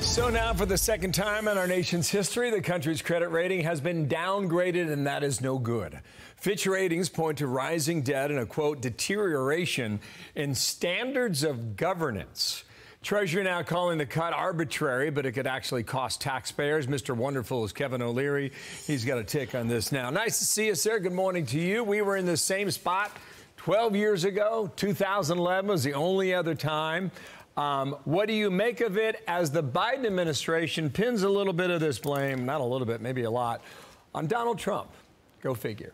So now, for the second time in our nation's history, the country's credit rating has been downgraded, and that is no good. Fitch ratings point to rising debt and a, quote, deterioration in standards of governance. Treasury now calling the cut arbitrary, but it could actually cost taxpayers. Mr. Wonderful is Kevin O'Leary. He's got a take on this now. Nice to see you, sir. Good morning to you. We were in the same spot 12 years ago. 2011 was the only other time. What do you make of it as the Biden administration pins a little bit of this blame, not a little bit, maybe a lot, on Donald Trump? Go figure.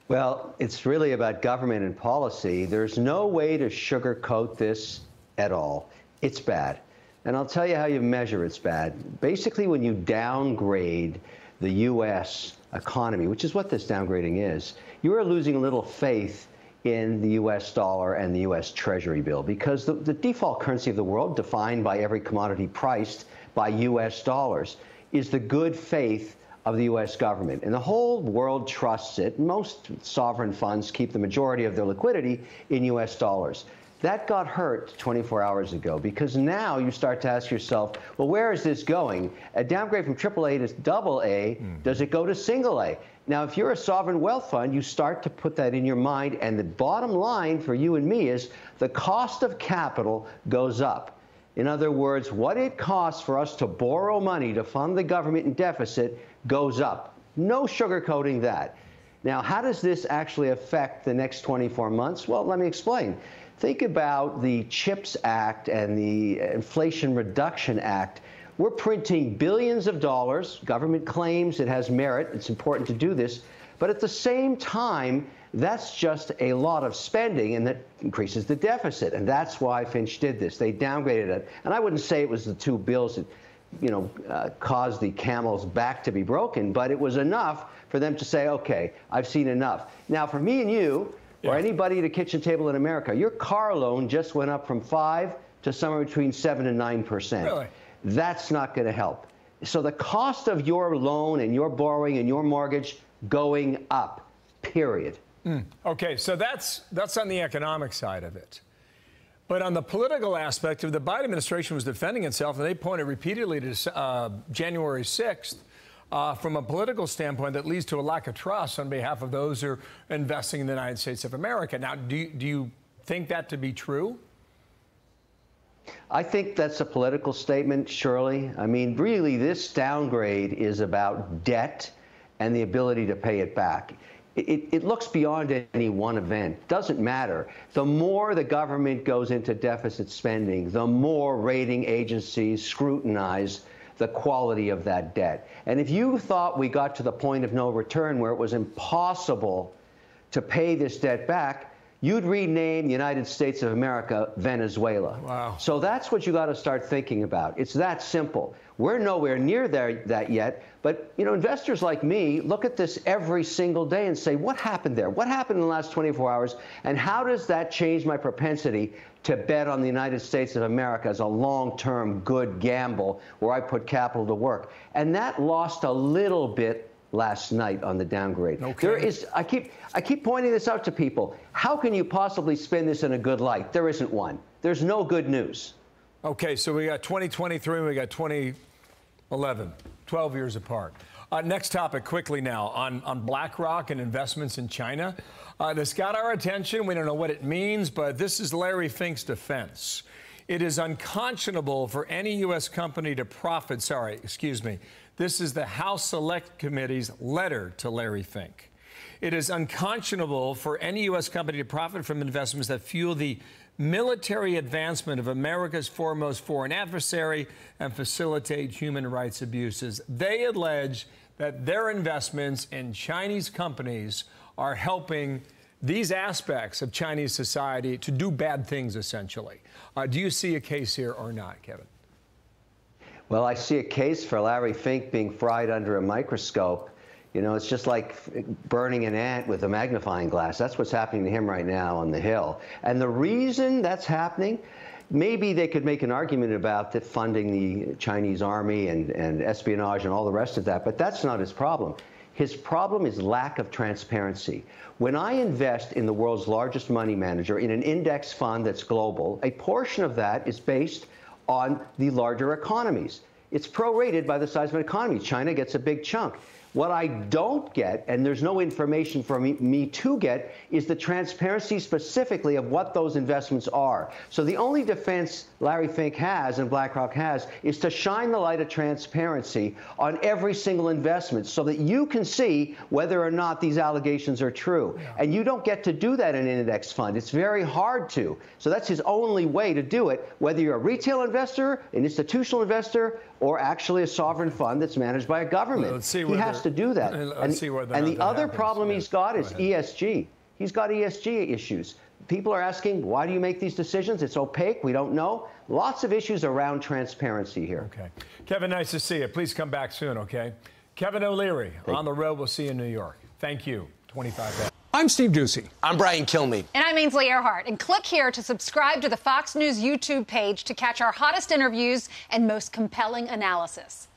Well, it's really about government and policy. There's no way to sugarcoat this at all. It's bad. And I'll tell you how you measure it's bad. Basically, when you downgrade the U.S. economy, which is what this downgrading is, you are losing a little faith in the U.S. dollar and the U.S. Treasury bill, because the default currency of the world, defined by every commodity priced by U.S. dollars, is the good faith of the U.S. government. And the whole world trusts it. Most sovereign funds keep the majority of their liquidity in U.S. dollars. That got hurt 24 hours ago, because now you start to ask yourself, well, where is this going? A downgrade from AAA to AA, does it go to single A? Now, if you're a sovereign wealth fund, you start to put that in your mind, and the bottom line for you and me is the cost of capital goes up. In other words, what it costs for us to borrow money to fund the government in deficit goes up. No sugarcoating that. Now, how does this actually affect the next 24 months? Well, let me explain. Think about the CHIPS Act and the Inflation Reduction Act. We're printing billions of dollars. Government claims it has merit. It's important to do this. But at the same time, that's just a lot of spending, and that increases the deficit. And that's why Finch did this. They downgraded it. And I wouldn't say it was the two bills that caused the camel's back to be broken, but it was enough for them to say, okay, I've seen enough. Now, for me and you, or anybody at a kitchen table in America, your car loan just went up from 5 to somewhere between 7 and 9%. Really? That's not going to help. So the cost of your loan and your borrowing and your mortgage going up, period. Okay, so that's on the economic side of it. But on the political aspect of the Biden administration was defending itself, and they pointed repeatedly to January 6th. From a political standpoint, that leads to a lack of trust on behalf of those who are investing in the United States of America. Now, do you think that to be true? I think that's a political statement, Shirley. I mean, really, this downgrade is about debt and the ability to pay it back. It looks beyond any one event. Doesn't matter. The more the government goes into deficit spending, the more rating agencies scrutinize the quality of that debt. And if you thought we got to the point of no return where it was impossible to pay this debt back, you'd rename the United States of America Venezuela. Wow. So that's what you got to start thinking about. It's that simple. We're nowhere near that yet. But, investors like me look at this every single day and say, what happened there? What happened in the last 24 hours? And how does that change my propensity to bet on the United States of America as a long-term good gamble where I put capital to work? And that lost a little bit last night on the downgrade. Okay. There is, I keep pointing this out to people. How can you possibly spin this in a good light? There isn't one. There's no good news. Okay, so we got 2023 and we got 2011, 12 years apart. Next topic quickly now on BlackRock and investments in China. This got our attention. We don't know what it means, but this is Larry Fink's defense. It is unconscionable for any U.S. company to profit. This is the House Select Committee's letter to Larry Fink. It is unconscionable for any U.S. company to profit from investments that fuel the military advancement of America's foremost foreign adversary and facilitate human rights abuses. They allege that their investments in Chinese companies are helping these aspects of Chinese society to do bad things, essentially. Do you see a case here or not, Kevin? Well, I see a case for Larry Fink being fried under a microscope. It's just like burning an ant with a magnifying glass. That's what's happening to him right now on the Hill. And the reason that's happening, maybe they could make an argument about that funding the Chinese army and espionage and all the rest of that, but that's not his problem. His problem is lack of transparency. When I invest in the world's largest money manager in an index fund that's global, a portion of that is based on the larger economies. It's prorated by the size of an economy. China gets a big chunk. What I don't get, and there's no information for me to get, is the transparency specifically of what those investments are. So the only defense Larry Fink has and BlackRock has is to shine the light of transparency on every single investment so that you can see whether or not these allegations are true. Yeah. And you don't get to do that in an index fund. It's very hard to. So that's his only way to do it, whether you're a retail investor, an institutional investor, or actually a sovereign fund that's managed by a government. Well, let's see he has to do that. And the other problem he's got is ESG. He's got ESG issues. People are asking, why do you make these decisions? It's opaque. We don't know. Lots of issues around transparency here. Okay. Kevin, nice to see you. Please come back soon, okay? Kevin O'Leary, on the road. We'll see you in New York. Thank you. 25. I'm Steve Doocy. I'm Brian Kilmeade. And I'm Ainsley Earhart. And click here to subscribe to the Fox News YouTube page to catch our hottest interviews and most compelling analysis.